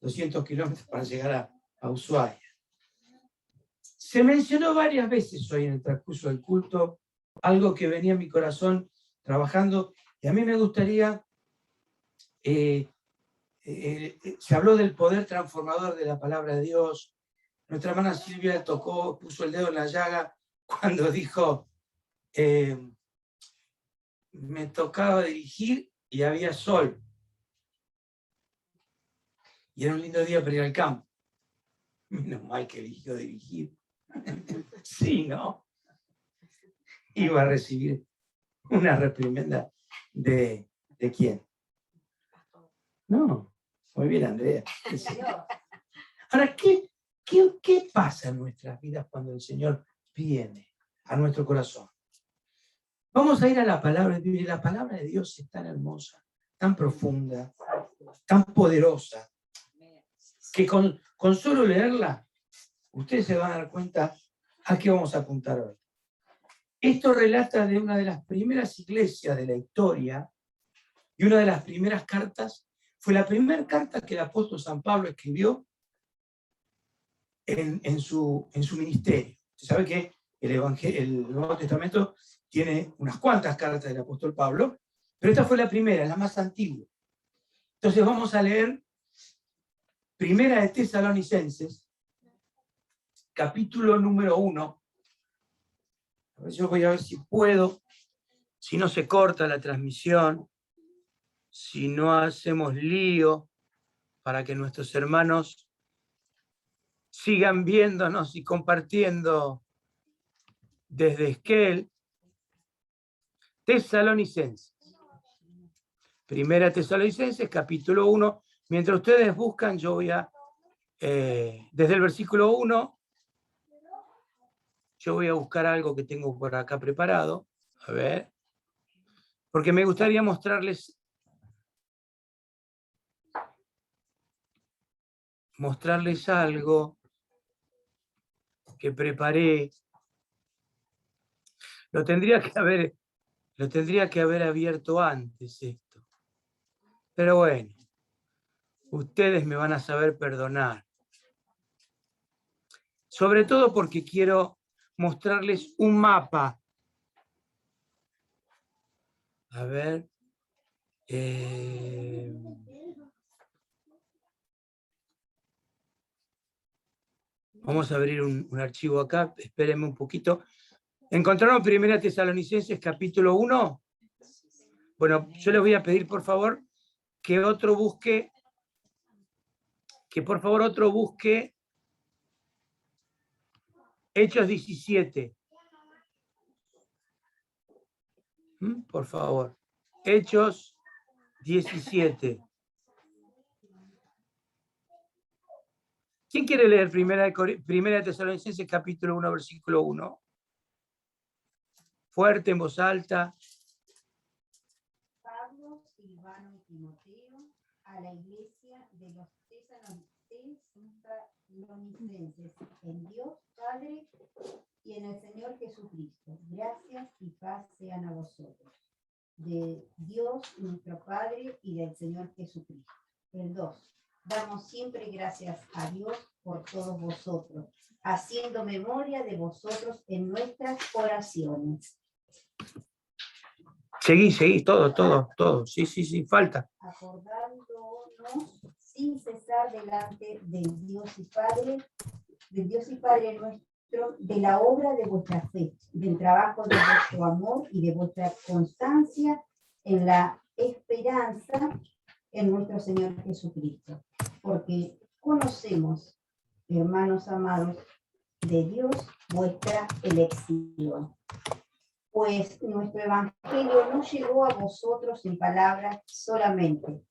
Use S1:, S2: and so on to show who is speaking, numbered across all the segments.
S1: 200 kilómetros para llegar a Ushuaia. Se mencionó varias veces hoy en el transcurso del culto algo que venía en mi corazón trabajando, y a mí me gustaría, se habló del poder transformador de la palabra de Dios. Nuestra hermana Silvia puso el dedo en la llaga cuando dijo, me tocaba dirigir y había sol. Y era un lindo día para ir al campo. Menos mal que eligió dirigir. Sí, ¿no? Iba a recibir una reprimenda de quién. No, muy bien, Andrea. Ahora, ¿qué pasa en nuestras vidas cuando el Señor viene a nuestro corazón? Vamos a ir a la palabra de Dios, y la palabra de Dios es tan hermosa, tan profunda, tan poderosa, que con solo leerla, ustedes se van a dar cuenta a qué vamos a apuntar hoy. Esto relata de una de las primeras iglesias de la historia, y una de las primeras cartas, fue la primera carta que el apóstol San Pablo escribió en su ministerio. Se sabe que el Nuevo Testamento tiene unas cuantas cartas del apóstol Pablo, pero esta fue la primera, la más antigua. Entonces vamos a leer Primera de Tesalonicenses, capítulo número 1. A ver, yo voy a ver si puedo, si no se corta la transmisión, si no hacemos lío, para que nuestros hermanos sigan viéndonos y compartiendo desde Esquel. Tesalonicenses. Primera Tesalonicenses, capítulo 1. Mientras ustedes buscan, yo voy a, desde el versículo 1, yo voy a buscar algo que tengo por acá preparado. A ver. Porque me gustaría mostrarles algo que preparé. Lo tendría que haber abierto antes esto. Pero bueno, ustedes me van a saber perdonar. Sobre todo porque quiero mostrarles un mapa. A ver. Vamos a abrir un archivo acá. Espérenme un poquito. ¿Encontraron Primera Tesalonicenses capítulo 1? Bueno, yo les voy a pedir por favor que otro busque, Hechos 17. Por favor. Hechos 17. ¿Quién quiere leer Primera Tesalonicenses capítulo 1, versículo 1? Fuerte, en voz alta.
S2: Pablo, Silvano y Timoteo, a la iglesia de los tesalonicenses, en Dios Padre y en el Señor Jesucristo. Gracias y paz sean a vosotros. De Dios nuestro Padre y del Señor Jesucristo. El 2. Damos siempre gracias a Dios por todos vosotros, haciendo memoria de vosotros en nuestras oraciones.
S1: Seguí, todo. Sí, falta.
S2: Acordándonos sin cesar delante del Dios y Padre nuestro, de la obra de vuestra fe, del trabajo de vuestro amor y de vuestra constancia en la esperanza en nuestro Señor Jesucristo. Porque conocemos, hermanos amados, de Dios vuestra elección. Pues nuestro evangelio no llegó a vosotros en palabras solamente,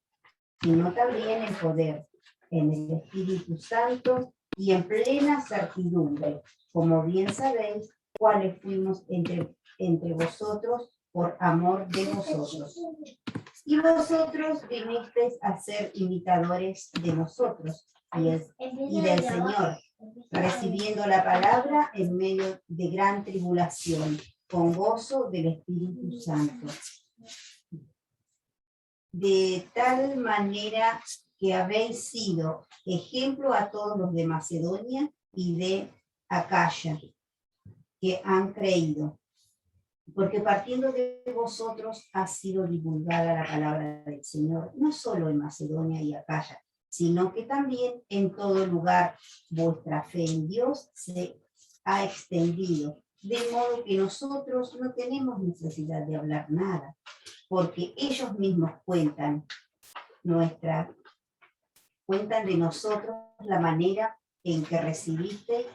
S2: sino también en poder, en el Espíritu Santo y en plena certidumbre, como bien sabéis, cuáles fuimos entre vosotros por amor de vosotros. Y vosotros vinisteis a ser imitadores de nosotros y del Señor, recibiendo la palabra en medio de gran tribulación, con gozo del Espíritu Santo. De tal manera que habéis sido ejemplo a todos los de Macedonia y de Acaya, que han creído. Porque partiendo de vosotros ha sido divulgada la palabra del Señor, no solo en Macedonia y Acaya, sino que también en todo lugar vuestra fe en Dios se ha extendido, de modo que nosotros no tenemos necesidad de hablar nada, porque ellos mismos cuentan de nosotros la manera en que recibisteis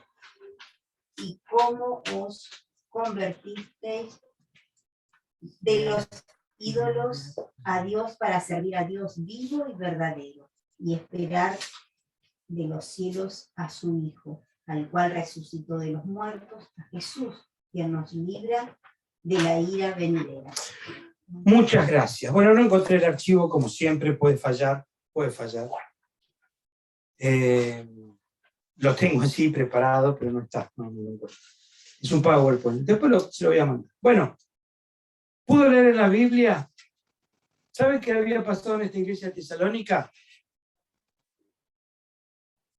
S2: y cómo os convertisteis de los ídolos a Dios para servir a Dios vivo y verdadero y esperar de los cielos a su Hijo, al cual resucitó de los muertos, a Jesús, quien nos libra de la ira venidera.
S1: Muchas gracias. Bueno, no encontré el archivo, como siempre, puede fallar. Lo tengo así preparado, pero no está. No lo encuentro. Es un PowerPoint. Después se lo voy a mandar. Bueno, ¿pudo leer en la Biblia? ¿Saben qué había pasado en esta iglesia de Tesalónica?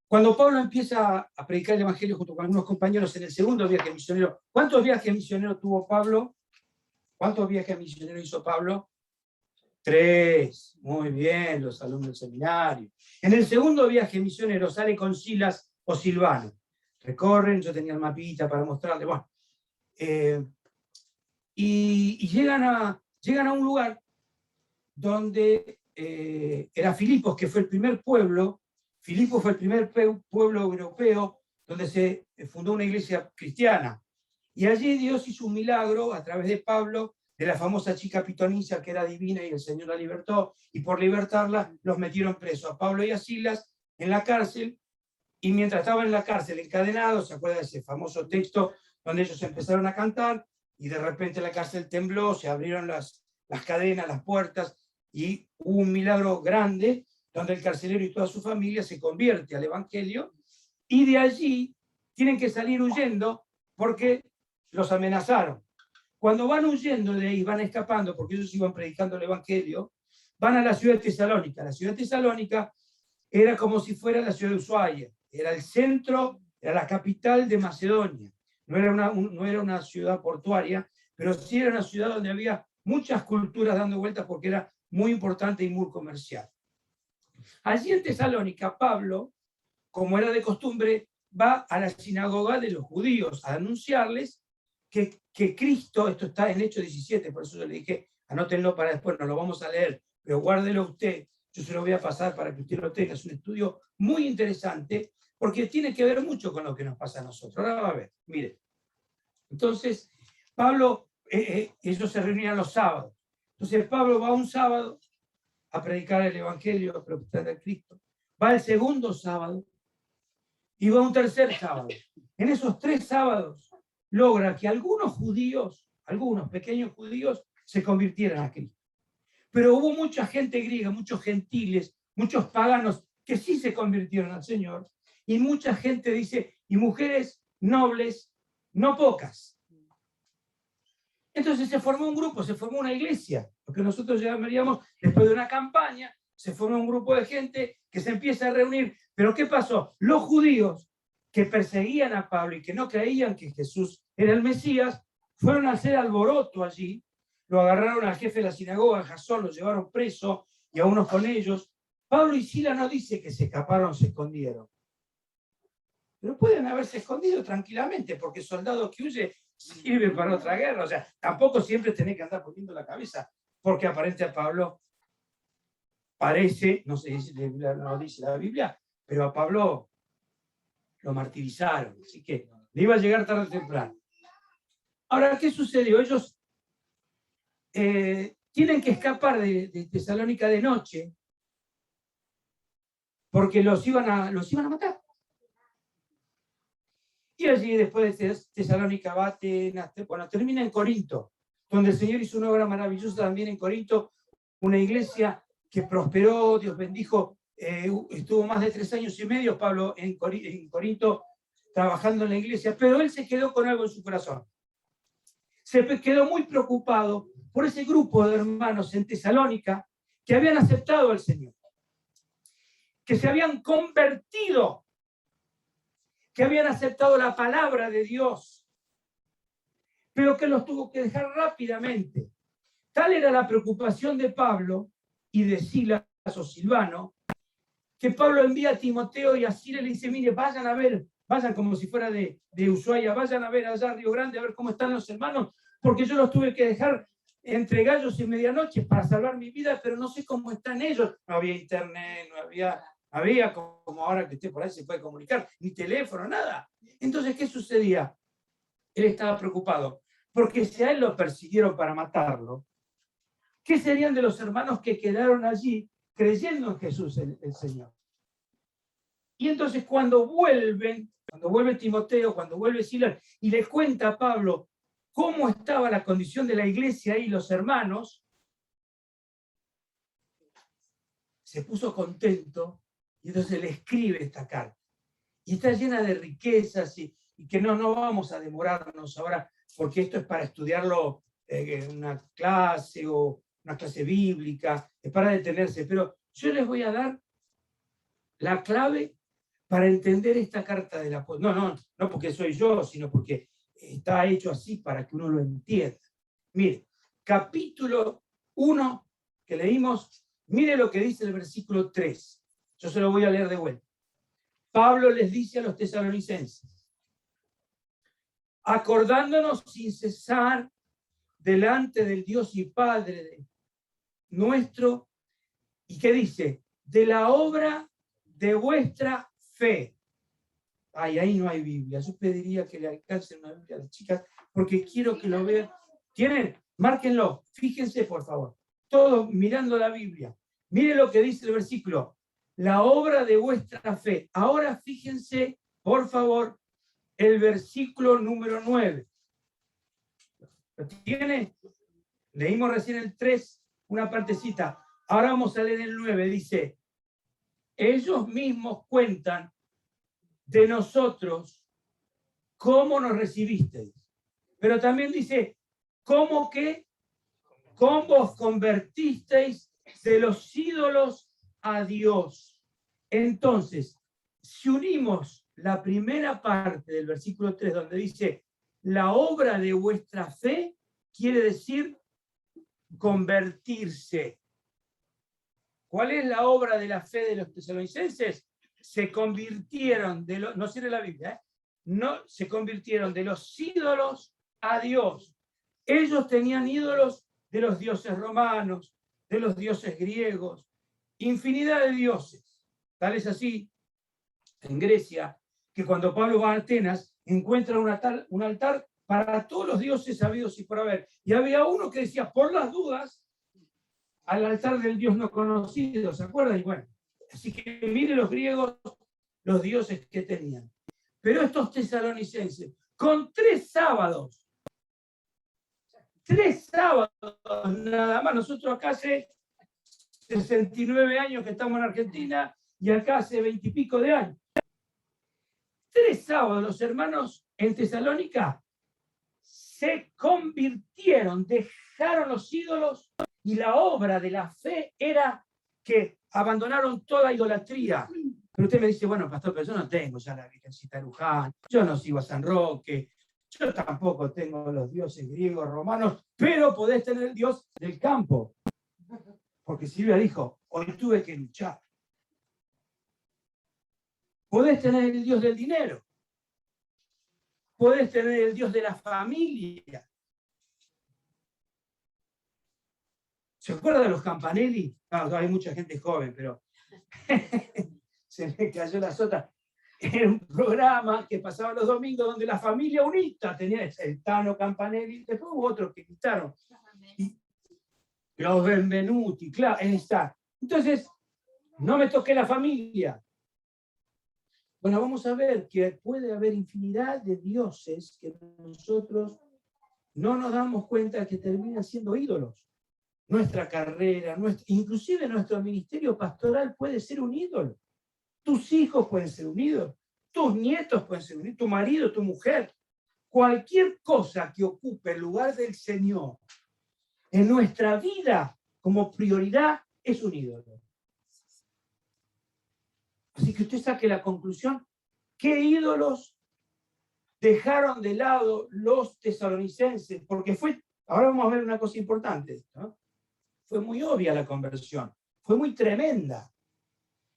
S1: Cuando Pablo empieza a predicar el Evangelio junto con algunos compañeros en el segundo viaje misionero, ¿cuántos viajes misioneros tuvo Pablo? ¿Cuántos viajes misioneros hizo Pablo? 3. Muy bien, los alumnos del seminario. En el segundo viaje misionero sale con Silas o Silvano. Recorren, yo tenía el mapita para mostrarle. Bueno, y llegan a un lugar donde era Filipos, que fue el primer pueblo. Filipos fue el primer pueblo europeo donde se fundó una iglesia cristiana. Y allí Dios hizo un milagro a través de Pablo, de la famosa chica pitonisa que era divina y el Señor la libertó, y por libertarla los metieron presos a Pablo y a Silas en la cárcel, y mientras estaban en la cárcel encadenados, ¿se acuerda de ese famoso texto donde ellos empezaron a cantar y de repente la cárcel tembló, se abrieron las cadenas, las puertas, y hubo un milagro grande donde el carcelero y toda su familia se convierte al Evangelio, y de allí tienen que salir huyendo porque los amenazaron. Cuando van huyendo de ahí, van escapando, porque ellos iban predicando el Evangelio, van a la ciudad de Tesalónica. La ciudad de Tesalónica era como si fuera la ciudad de Ushuaia, era el centro, era la capital de Macedonia. No era una ciudad portuaria, pero sí era una ciudad donde había muchas culturas dando vueltas porque era muy importante y muy comercial. Allí en Tesalónica, Pablo, como era de costumbre, va a la sinagoga de los judíos a anunciarles que Cristo, esto está en Hechos 17, por eso yo le dije, anótenlo para después, no lo vamos a leer, pero guárdelo usted, yo se lo voy a pasar para que usted lo tenga, es un estudio muy interesante, porque tiene que ver mucho con lo que nos pasa a nosotros. Ahora va a ver, mire. Entonces, Pablo, ellos se reunían los sábados. Entonces, Pablo va un sábado a predicar el Evangelio, a predicar a Cristo. Va el segundo sábado y va un tercer sábado. En esos 3 sábados logra que algunos judíos, algunos pequeños judíos, se convirtieran a Cristo. Pero hubo mucha gente griega, muchos gentiles, muchos paganos que sí se convirtieron al Señor, y mucha gente dice, y mujeres nobles, no pocas. Entonces se formó un grupo, se formó una iglesia, lo que nosotros llamaríamos, después de una campaña, se formó un grupo de gente que se empieza a reunir. Pero ¿qué pasó? Los judíos que perseguían a Pablo y que no creían que Jesús era el Mesías, fueron a hacer alboroto allí, lo agarraron al jefe de la sinagoga, Jasón, lo llevaron preso y a unos con ellos. Pablo y Silas no dice que se escaparon, se escondieron. Pero pueden haberse escondido tranquilamente, porque soldado que huye sirve para otra guerra. O sea, tampoco siempre tenés que andar poniendo la cabeza, porque aparente a Pablo parece, no sé si no dice la Biblia, pero a Pablo lo martirizaron, así que le iba a llegar tarde o temprano. Ahora, ¿qué sucedió? Ellos tienen que escapar de Tesalónica de noche porque los iban a matar. Y allí, después de Tesalónica, va a Atenas, bueno, termina en Corinto, donde el Señor hizo una obra maravillosa también en Corinto, una iglesia que prosperó, Dios bendijo, estuvo más de 3 años y medio Pablo en Corinto trabajando en la iglesia, pero él se quedó con algo en su corazón. Se quedó muy preocupado por ese grupo de hermanos en Tesalónica que habían aceptado al Señor. que se habían convertido, que habían aceptado la palabra de Dios, pero que los tuvo que dejar rápidamente. Tal era la preocupación de Pablo y de Silas o Silvano, que Pablo envía a Timoteo y a Silas le dice, mire, vayan a ver, vayan como si fuera de Ushuaia, vayan a ver allá a Río Grande, a ver cómo están los hermanos, porque yo los tuve que dejar entre gallos y medianoche para salvar mi vida, pero no sé cómo están ellos. No había internet, no había como ahora que usted por ahí se puede comunicar, ni teléfono, nada. Entonces, ¿qué sucedía? Él estaba preocupado, porque si a él lo persiguieron para matarlo, ¿qué serían de los hermanos que quedaron allí creyendo en Jesús el Señor? Y entonces cuando vuelve Timoteo, cuando vuelve Silas, y le cuenta a Pablo cómo estaba la condición de la iglesia y los hermanos, se puso contento y entonces le escribe esta carta. Y está llena de riquezas y que no vamos a demorarnos ahora, porque esto es para estudiarlo en una clase o una clase bíblica, es para detenerse, pero yo les voy a dar la clave para entender esta carta del apóstol. No porque soy yo, sino porque está hecho así para que uno lo entienda. Mire, capítulo 1 que leímos, mire lo que dice el versículo 3. Yo se lo voy a leer de vuelta. Pablo les dice a los tesalonicenses, acordándonos sin cesar delante del Dios y Padre nuestro, ¿y qué dice? De la obra de vuestra fe. Ay, ahí no hay Biblia. Yo pediría que le alcancen una Biblia a las chicas, porque quiero que lo vean. ¿Tienen? Márquenlo. Fíjense, por favor. Todos mirando la Biblia. Mire lo que dice el versículo. La obra de vuestra fe. Ahora fíjense, por favor, el versículo número 9. ¿Lo tiene? Leímos recién el 3, una partecita. Ahora vamos a leer el 9. Dice, ellos mismos cuentan de nosotros cómo nos recibisteis. Pero también dice, cómo os convertisteis de los ídolos a Dios. Entonces, si unimos la primera parte del versículo 3, donde dice, la obra de vuestra fe, quiere decir convertirse. ¿Cuál es la obra de la fe de los tesalonicenses? Se convirtieron no sirve la Biblia, no, se convirtieron de los ídolos a Dios. Ellos tenían ídolos de los dioses romanos, de los dioses griegos, infinidad de dioses. Tal es así en Grecia, que cuando Pablo va a Atenas, encuentra un altar para todos los dioses habidos y por haber. Y había uno que decía, por las dudas, al altar del Dios no conocido, ¿se acuerdan? Y bueno, así que miren los griegos, los dioses que tenían. Pero estos tesalonicenses, con 3 sábados nada más, nosotros acá hace 69 años que estamos en Argentina y acá hace 20 y pico de años. 3 sábados los hermanos en Tesalónica se convirtieron, dejaron los ídolos y la obra de la fe era que abandonaron toda idolatría. Pero usted me dice, bueno, pastor, pero yo no tengo ya la Virgencita de Luján, yo no sigo a San Roque, yo tampoco tengo los dioses griegos, romanos, pero podés tener el Dios del campo. Porque Silvia dijo, hoy tuve que luchar. Podés tener el Dios del dinero. Podés tener el Dios de la familia. ¿Se acuerdan de los Campanelli? No, hay mucha gente joven, pero se me cayó la sota. Era un programa que pasaba los domingos donde la familia unita tenía el Tano Campanelli, después hubo otros que quitaron. Y los Benvenuti, claro, está. Entonces, no me toqué la familia. Bueno, vamos a ver que puede haber infinidad de dioses que nosotros no nos damos cuenta que terminan siendo ídolos. Nuestra carrera, inclusive nuestro ministerio pastoral puede ser un ídolo. Tus hijos pueden ser un ídolo, tus nietos pueden ser un ídolo, tu marido, tu mujer. Cualquier cosa que ocupe el lugar del Señor en nuestra vida como prioridad es un ídolo. Así que usted saque la conclusión, ¿qué ídolos dejaron de lado los tesalonicenses? Porque ahora vamos a ver una cosa importante, ¿no? Fue muy obvia la conversión, fue muy tremenda.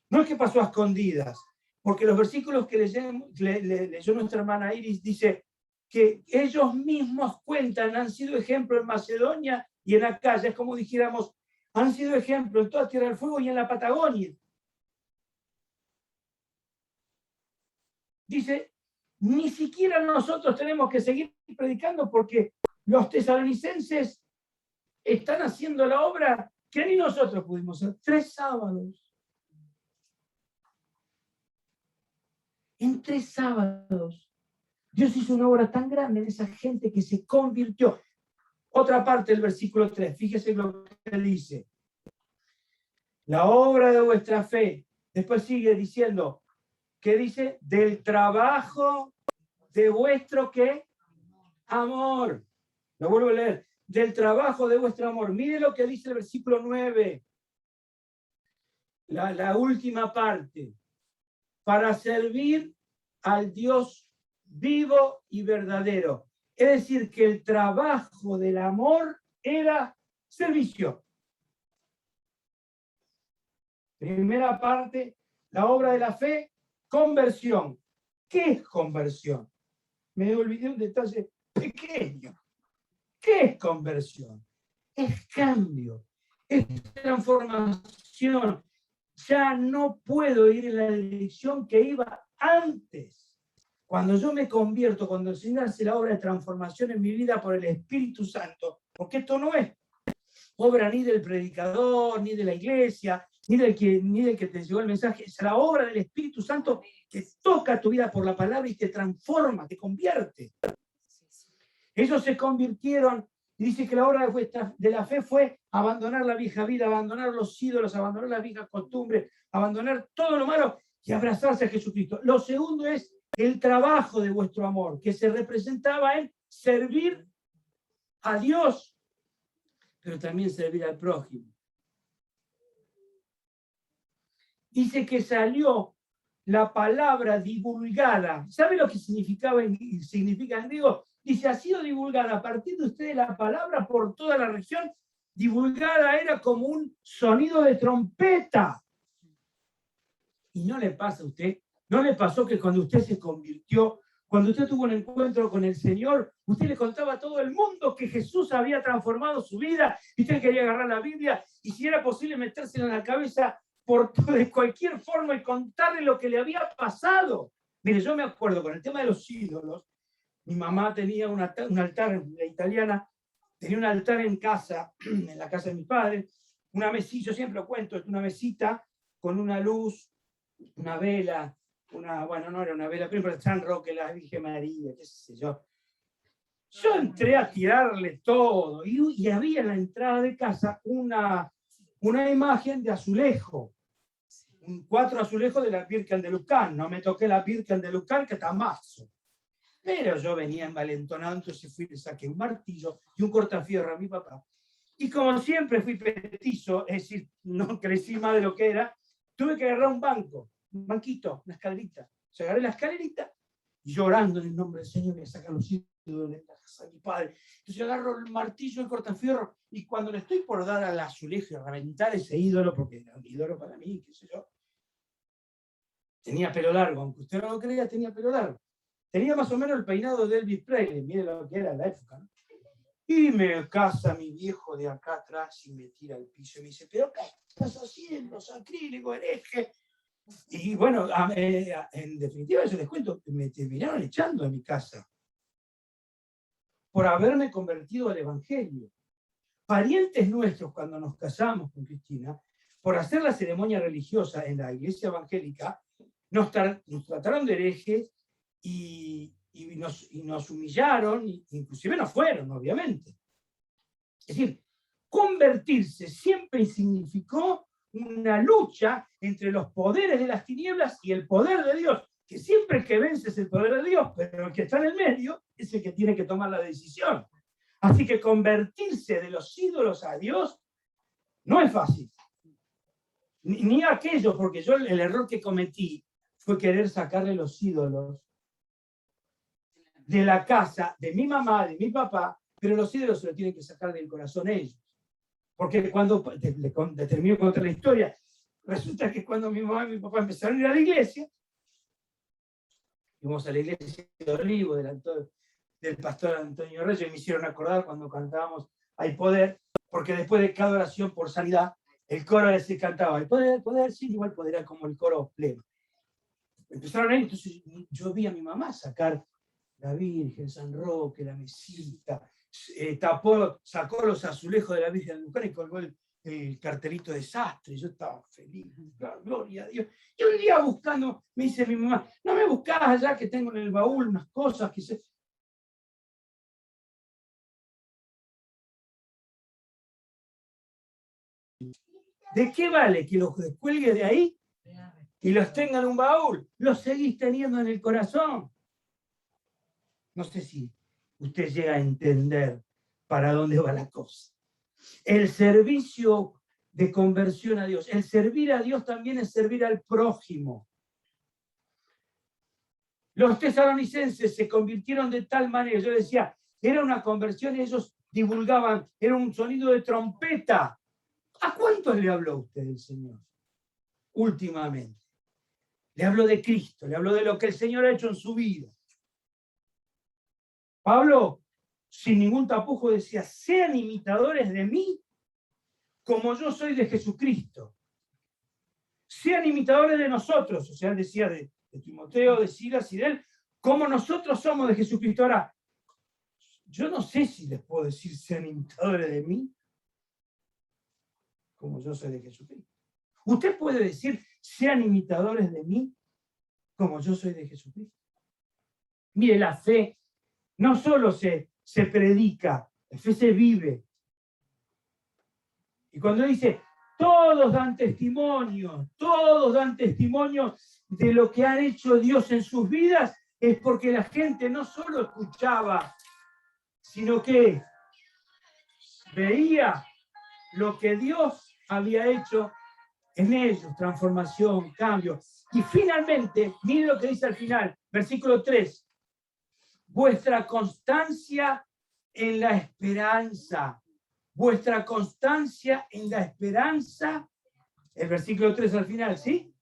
S1: No es que pasó a escondidas, porque los versículos que leyó nuestra hermana Iris dice que ellos mismos cuentan, han sido ejemplo en Macedonia y en Acaya, es como dijéramos, han sido ejemplo en toda Tierra del Fuego y en la Patagonia. Dice, ni siquiera nosotros tenemos que seguir predicando porque los tesalonicenses están haciendo la obra que ni nosotros pudimos hacer. 3 sábados. En 3 sábados, Dios hizo una obra tan grande en esa gente que se convirtió. Otra parte del versículo 3, fíjese lo que dice. La obra de vuestra fe. Después sigue diciendo, ¿qué dice? Del trabajo de vuestro, ¿qué? Amor. Lo vuelvo a leer. Del trabajo de vuestro amor. Mire lo que dice el versículo 9. La última parte. Para servir al Dios vivo y verdadero. Es decir, que el trabajo del amor era servicio. Primera parte, la obra de la fe, conversión. ¿Qué es conversión? Me olvidé un detalle pequeño. ¿Qué es conversión? Es cambio, es transformación. Ya no puedo ir en la dirección que iba antes. Cuando yo me convierto, cuando el Señor hace la obra de transformación en mi vida por el Espíritu Santo, porque esto no es obra ni del predicador, ni de la iglesia, ni del que te llegó el mensaje, es la obra del Espíritu Santo que toca tu vida por la palabra y te transforma, te convierte. Ellos se convirtieron, y dice que la obra de la fe fue abandonar la vieja vida, abandonar los ídolos, abandonar las viejas costumbres, abandonar todo lo malo y abrazarse a Jesucristo. Lo segundo es el trabajo de vuestro amor, que se representaba en servir a Dios, pero también servir al prójimo. Dice que salió la palabra divulgada. ¿Sabe lo que significa en griego? Dice, ha sido divulgada a partir de ustedes la palabra por toda la región. Divulgada era como un sonido de trompeta. Y no le pasa a usted, no le pasó que cuando usted se convirtió, cuando usted tuvo un encuentro con el Señor, usted le contaba a todo el mundo que Jesús había transformado su vida y usted quería agarrar la Biblia y si era posible metérsela en la cabeza de cualquier forma y contarle lo que le había pasado. Mire, yo me acuerdo con el tema de los ídolos, mi mamá tenía un altar, la italiana, tenía un altar en casa, en la casa de mis padres, una mesita, yo siempre lo cuento, una mesita con una luz, una vela, bueno, no era una vela, pero el San Roque, la Virgen María, qué sé yo. Yo entré a tirarle todo y había en la entrada de casa una imagen de azulejo, 4 azulejos de la Virgen de Lucán. No me toqué la Virgen de Lucán, que está mazo. Pero yo venía envalentonado, entonces le saqué un martillo y un cortafierro a mi papá. Y como siempre fui petizo, es decir, no crecí más de lo que era, tuve que agarrar un banquito, una escalerita. Se agarré la escalerita y llorando en el nombre del Señor, voy a sacar los ídolos de la casa de mi padre. Entonces yo agarro el martillo, el cortafierro, y cuando le estoy por dar al azulejo y reventar ese ídolo, porque era un ídolo para mí, qué sé yo, tenía pelo largo, aunque usted no lo crea, tenía pelo largo. Tenía más o menos el peinado de Elvis Presley, mire lo que era en la época, ¿no? Y me casa mi viejo de acá atrás y me tira al piso y me dice, ¿pero qué estás haciendo, sacrílego, hereje? Y bueno, en definitiva, yo les cuento, me terminaron echando de mi casa por haberme convertido al Evangelio. Parientes nuestros, cuando nos casamos con Cristina, por hacer la ceremonia religiosa en la iglesia evangélica, nos trataron de herejes y nos humillaron, inclusive nos fueron, obviamente. Es decir, convertirse siempre significó una lucha entre los poderes de las tinieblas y el poder de Dios, que siempre que vence es el poder de Dios, pero el que está en el medio es el que tiene que tomar la decisión. Así que convertirse de los ídolos a Dios no es fácil. Ni aquello, porque yo el error que cometí fue querer sacarle los ídolos de la casa de mi mamá, de mi papá, pero los ídolos se los tienen que sacar del corazón ellos. Porque cuando le termino de contar la historia, resulta que cuando mi mamá y mi papá empezaron a ir a la iglesia, fuimos a la iglesia de Olivo, del pastor Antonio Reyes, y me hicieron acordar cuando cantábamos Hay Poder, porque después de cada oración por sanidad, el coro se cantaba Hay Poder, Poder, sí, igual Poder era como el coro pleno. Empezaron a ir, entonces yo vi a mi mamá sacar la Virgen, San Roque, la mesita, sacó los azulejos de la Virgen de Luján y colgó el cartelito de sastre. Yo estaba feliz, gloria a Dios. Y un día buscando, me dice mi mamá, no me buscás allá que tengo en el baúl unas cosas que se... ¿De qué vale que los descuelgue de ahí y los tenga en un baúl? Los seguís teniendo en el corazón. No sé si usted llega a entender para dónde va la cosa. El servicio de conversión a Dios, el servir a Dios también es servir al prójimo. Los tesalonicenses se convirtieron de tal manera, yo decía, era una conversión y ellos divulgaban, era un sonido de trompeta. ¿A cuántos le habló usted del Señor últimamente? Le habló de Cristo, le habló de lo que el Señor ha hecho en su vida. Pablo, sin ningún tapujo, decía, sean imitadores de mí como yo soy de Jesucristo. Sean imitadores de nosotros, o sea, él decía de Timoteo, de Silas y de él, como nosotros somos de Jesucristo. Ahora, yo no sé si les puedo decir sean imitadores de mí como yo soy de Jesucristo. Usted puede decir sean imitadores de mí como yo soy de Jesucristo. Mire, la fe no solo se predica, la fe se vive. Y cuando dice, todos dan testimonio de lo que ha hecho Dios en sus vidas, es porque la gente no solo escuchaba, sino que veía lo que Dios había hecho en ellos, transformación, cambio. Y finalmente, miren lo que dice al final, versículo 3, vuestra constancia en la esperanza. Vuestra constancia en la esperanza, el versículo 3 al final, ¿sí?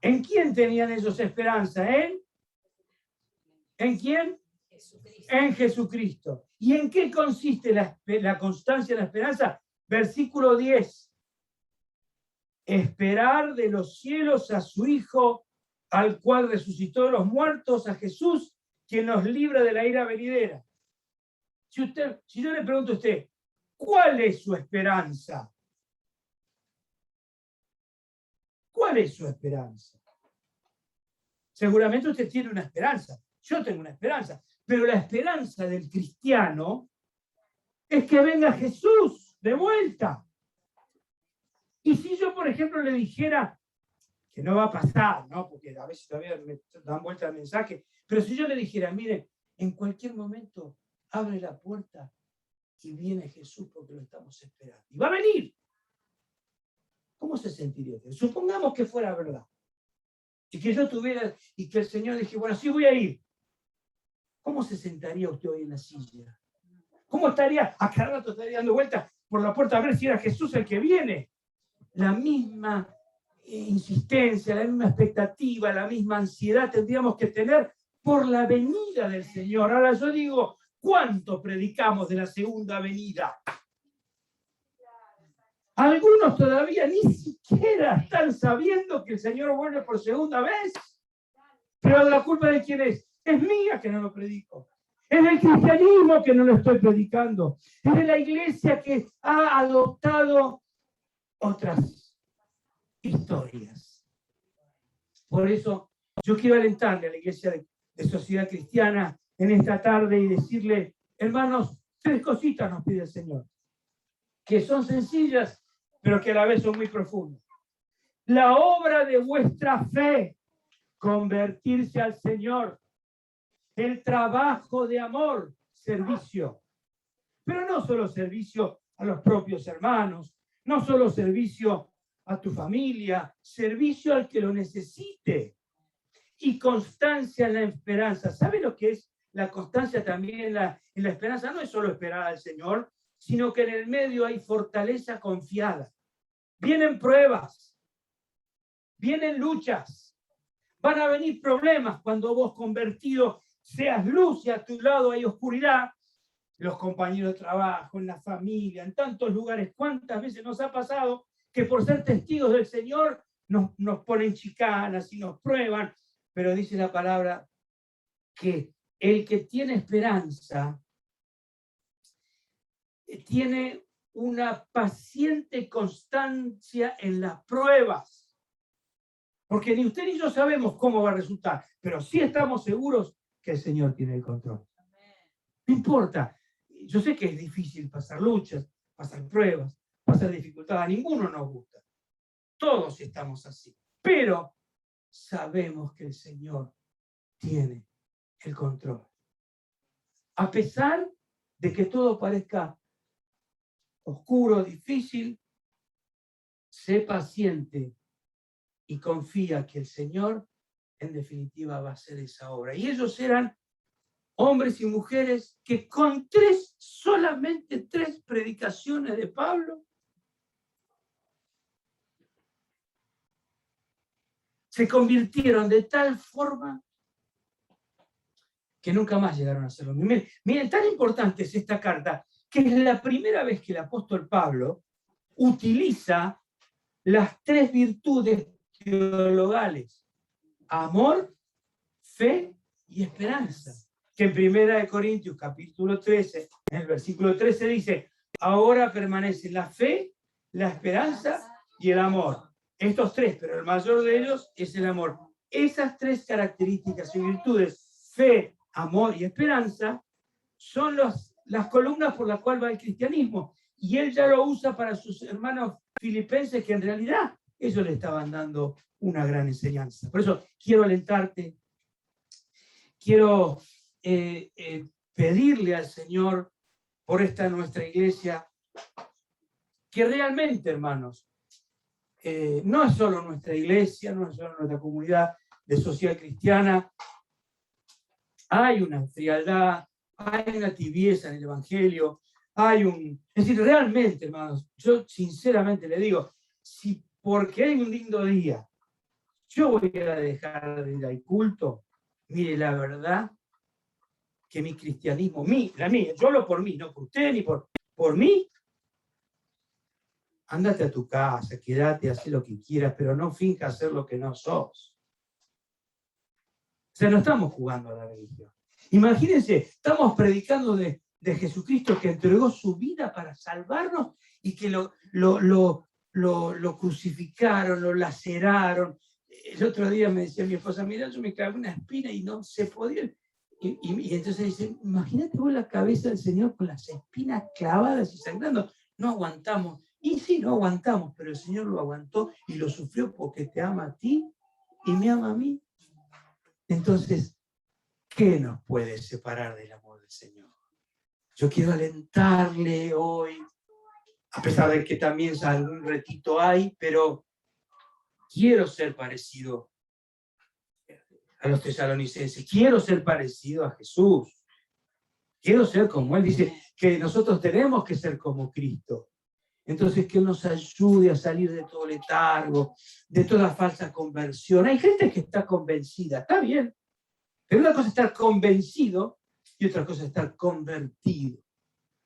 S1: ¿En quién tenían ellos esperanza? ¿En quién? Jesucristo. En Jesucristo. ¿Y en qué consiste la constancia en la esperanza? Versículo 10. Esperar de los cielos a su Hijo, al cual resucitó de los muertos, a Jesús, quien nos libra de la ira venidera. Si yo le pregunto a usted, ¿cuál es su esperanza? ¿Cuál es su esperanza? Seguramente usted tiene una esperanza. Yo tengo una esperanza. Pero la esperanza del cristiano es que venga Jesús de vuelta. Y si yo, por ejemplo, le dijera, que no va a pasar, ¿no? Porque a veces todavía me dan vuelta el mensaje, pero si yo le dijera, mire, en cualquier momento abre la puerta y viene Jesús porque lo estamos esperando. Y va a venir. ¿Cómo se sentiría usted? Supongamos que fuera verdad. Y que yo tuviera, y que el Señor dije, bueno, sí voy a ir. ¿Cómo se sentaría usted hoy en la silla? ¿Cómo estaría? A cada rato estaría dando vueltas por la puerta a ver si era Jesús el que viene. La misma insistencia, la misma expectativa, la misma ansiedad tendríamos que tener por la venida del Señor. Ahora yo digo, ¿cuánto predicamos de la segunda venida? Algunos todavía ni siquiera están sabiendo que el Señor vuelve por segunda vez. Pero la culpa de quién es? Es mía que no lo predico. Es del cristianismo que no lo estoy predicando. Es de la iglesia que ha adoptado otras historias. Por eso yo quiero alentarle a la iglesia de Sociedad Cristiana en esta tarde y decirle, hermanos, 3 cositas nos pide el Señor, que son sencillas, pero que a la vez son muy profundas. La obra de vuestra fe, convertirse al Señor. El trabajo de amor, servicio. Pero no solo servicio a los propios hermanos, no solo servicio a tu familia, servicio al que lo necesite y constancia en la esperanza. ¿Sabe lo que es la constancia también en la esperanza? No es solo esperar al Señor, sino que en el medio hay fortaleza confiada. Vienen pruebas, vienen luchas, van a venir problemas cuando vos convertido seas luz y a tu lado hay oscuridad. Los compañeros de trabajo, en la familia, en tantos lugares. ¿Cuántas veces nos ha pasado que por ser testigos del Señor nos ponen chicanas y nos prueban? Pero dice la palabra que el que tiene esperanza tiene una paciente constancia en las pruebas. Porque ni usted ni yo sabemos cómo va a resultar, pero sí estamos seguros que el Señor tiene el control. No importa. Yo sé que es difícil pasar luchas, pasar pruebas, pasar dificultades. A ninguno nos gusta. Todos estamos así. Pero sabemos que el Señor tiene el control. A pesar de que todo parezca oscuro, difícil, sé paciente y confía que el Señor, en definitiva, va a hacer esa obra. Y ellos eran hombres y mujeres que con solamente tres predicaciones de Pablo, se convirtieron de tal forma que nunca más llegaron a hacerlo. Miren, tan importante es esta carta, que es la primera vez que el apóstol Pablo utiliza las tres virtudes teologales: amor, fe y esperanza. Que en 1 Corintios capítulo 13, en el versículo 13 dice: ahora permanecen la fe, la esperanza y el amor. Estos tres, pero el mayor de ellos es el amor. Esas tres características y virtudes, fe, amor y esperanza, son las columnas por las cuales va el cristianismo. Y él ya lo usa para sus hermanos filipenses, que en realidad ellos le estaban dando una gran enseñanza. Por eso quiero alentarte, quiero pedirle al Señor por esta nuestra iglesia, que realmente, hermanos, no es solo nuestra iglesia, no es solo nuestra comunidad de sociedad cristiana, hay una frialdad, hay una tibieza en el Evangelio, es decir, realmente, hermanos, yo sinceramente le digo, si porque hay un lindo día, yo voy a dejar de ir al culto, mire, la verdad que mi cristianismo, la mía, yo hablo por mí, no por usted ni por mí. Ándate a tu casa, quédate, haz lo que quieras, pero no finjas ser lo que no sos. O sea, no estamos jugando a la religión. Imagínense, estamos predicando de Jesucristo que entregó su vida para salvarnos y que lo crucificaron, lo laceraron. El otro día me decía mi esposa: mira, yo me clavé una espina y no se podía. Y entonces dice: imagínate vos la cabeza del Señor con las espinas clavadas y sangrando. No aguantamos. Y sí, no aguantamos, pero el Señor lo aguantó y lo sufrió porque te ama a ti y me ama a mí. Entonces, ¿qué nos puede separar del amor del Señor? Yo quiero alentarle hoy, a pesar de que también algún retito hay, pero quiero ser parecido a los tesalonicenses, quiero ser parecido a Jesús, quiero ser como Él. Dice que nosotros tenemos que ser como Cristo. Entonces, que Él nos ayude a salir de todo letargo, de toda falsa conversión. Hay gente que está convencida, está bien, pero una cosa es estar convencido y otra cosa es estar convertido.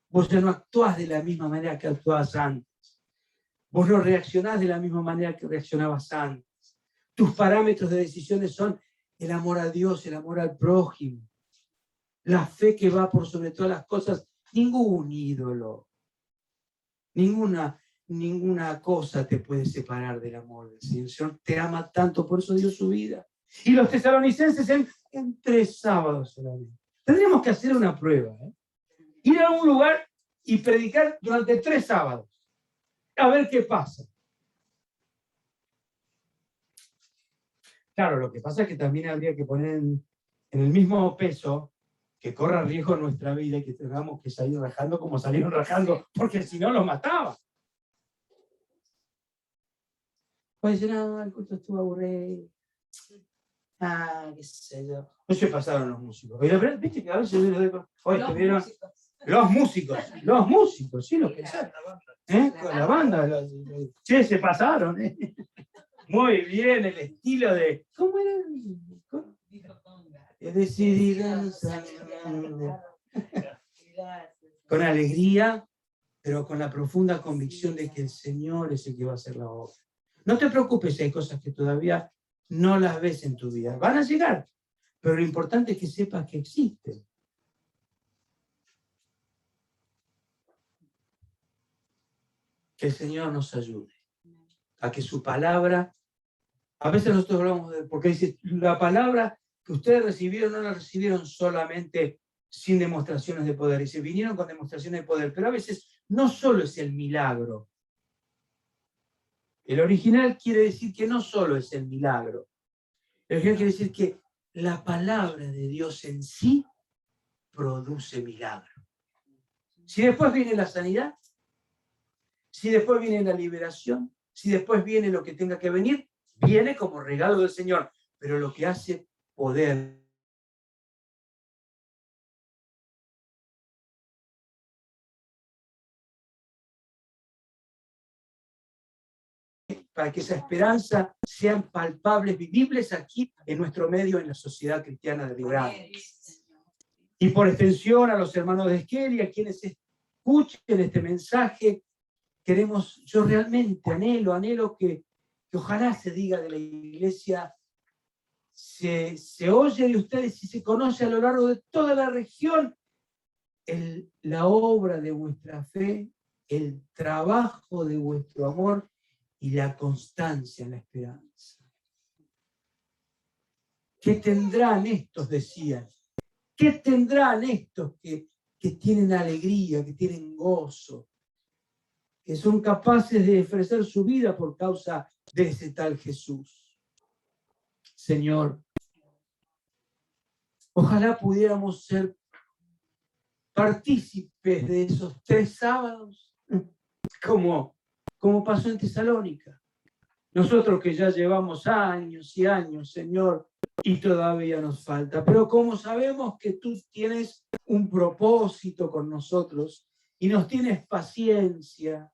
S1: Vos ya no actuás de la misma manera que actuabas antes. Vos no reaccionás de la misma manera que reaccionabas antes. Tus parámetros de decisiones son el amor a Dios, el amor al prójimo, la fe que va por sobre todas las cosas. Ningún ídolo, ninguna cosa te puede separar del amor del Señor. El Señor te ama tanto, por eso dio su vida. Y los tesalonicenses en 3 sábados solamente. Tendríamos que hacer una prueba, ir a un lugar y predicar durante 3 sábados, a ver qué pasa. Claro, lo que pasa es que también habría que poner en el mismo peso que corra riesgo nuestra vida y que tengamos que salir rajando como salieron rajando, porque si no los mataba. Puede decir, no, el culto estuvo aburrido. Qué sé yo. No se pasaron los músicos. Pero, viste que a veces hoy estuvieron los músicos, sí, los que saben. Con la banda. Che, se pasaron. Muy bien, el estilo de. ¿Cómo era? He decidido con alegría, pero con la profunda convicción de que el Señor es el que va a hacer la obra. No te preocupes si hay cosas que todavía no las ves en tu vida. Van a llegar, pero lo importante es que sepas que existen. Que el Señor nos ayude a que su palabra, a veces nosotros hablamos de, porque dice, la palabra que ustedes recibieron no la recibieron solamente sin demostraciones de poder, y se vinieron con demostraciones de poder, pero a veces no solo es el milagro. El original quiere decir que no solo es el milagro, el original quiere decir que la palabra de Dios en sí produce milagro. Si después viene la sanidad, si después viene la liberación, si después viene lo que tenga que venir, viene como regalo del Señor, pero lo que hace poder para que esa esperanza sean palpables, vivibles aquí en nuestro medio, en la sociedad cristiana de Librado. Y por extensión a los hermanos de Esquel y a quienes escuchen este mensaje, yo realmente anhelo que ojalá se diga de la iglesia, se oye de ustedes y se conoce a lo largo de toda la región la obra de vuestra fe, el trabajo de vuestro amor y la constancia en la esperanza. ¿Qué tendrán estos, decían? ¿Qué tendrán estos que tienen alegría, que tienen gozo, que son capaces de ofrecer su vida por causa de ese tal Jesús? Señor, ojalá pudiéramos ser partícipes de esos 3 sábados, como pasó en Tesalónica. Nosotros que ya llevamos años y años, Señor, y todavía nos falta. Pero como sabemos que tú tienes un propósito con nosotros y nos tienes paciencia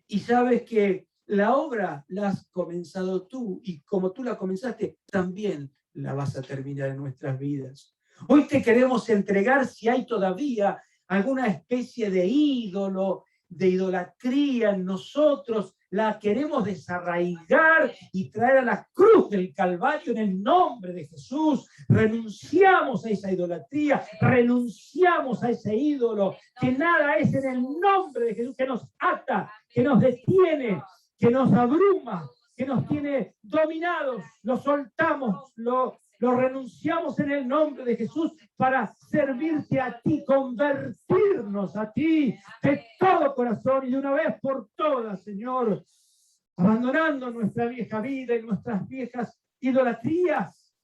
S1: y sabes que la obra la has comenzado tú y como tú la comenzaste, también la vas a terminar en nuestras vidas. Hoy te queremos entregar si hay todavía alguna especie de ídolo, de idolatría en nosotros, la queremos desarraigar y traer a la cruz del Calvario en el nombre de Jesús. Renunciamos a esa idolatría, renunciamos a ese ídolo, que nada es en el nombre de Jesús, que nos ata, que nos detiene, que nos abruma, que nos tiene dominados. Lo soltamos, lo renunciamos en el nombre de Jesús para servirte a ti, convertirnos a ti de todo corazón y de una vez por todas, Señor, abandonando nuestra vieja vida y nuestras viejas idolatrías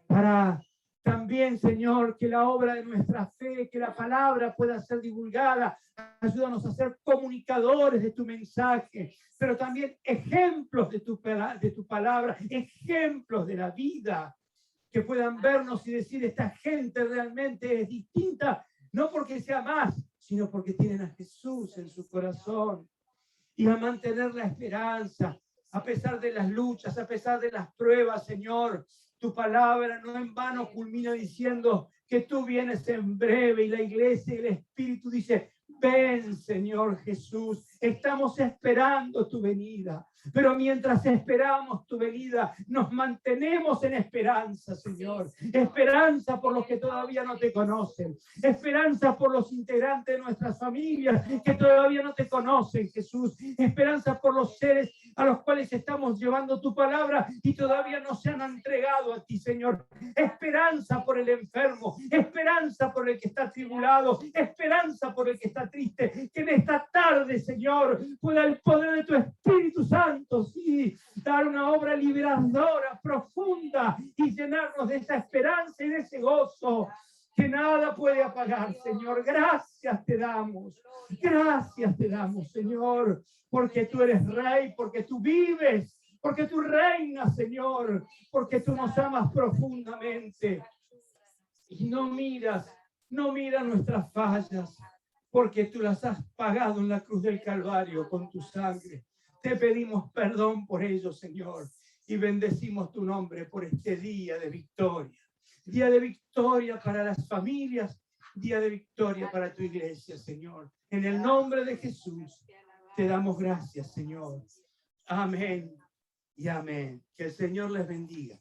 S1: para también, Señor, que la obra de nuestra fe, que la palabra pueda ser divulgada. Ayúdanos a ser comunicadores de tu mensaje, pero también ejemplos de tu palabra, ejemplos de la vida, que puedan vernos y decir, esta gente realmente es distinta, no porque sea más, sino porque tienen a Jesús en su corazón. Y a mantener la esperanza, a pesar de las luchas, a pesar de las pruebas, Señor. Tu palabra no en vano culmina diciendo que tú vienes en breve, y la iglesia y el Espíritu dice, ven, Señor Jesús, estamos esperando tu venida. Pero mientras esperamos tu venida, nos mantenemos en esperanza, Señor. Esperanza por los que todavía no te conocen. Esperanza por los integrantes de nuestras familias que todavía no te conocen, Jesús. Esperanza por los seres a los cuales estamos llevando tu palabra y todavía no se han entregado a ti, Señor. Esperanza por el enfermo. Esperanza por el que está tribulado. Esperanza por el que está triste. Que en esta tarde, Señor, pueda el poder de tu Espíritu Santo, sí, dar una obra liberadora, profunda y llenarnos de esa esperanza y de ese gozo que nada puede apagar, Señor. Gracias te damos, Señor, porque tú eres Rey, porque tú vives, porque tú reinas, Señor, porque tú nos amas profundamente y no miras nuestras fallas, porque tú las has pagado en la cruz del Calvario con tu sangre. Te pedimos perdón por ello, Señor, y bendecimos tu nombre por este día de victoria para las familias, día de victoria para tu iglesia, Señor. En el nombre de Jesús te damos gracias, Señor. Amén y amén. Que el Señor les bendiga.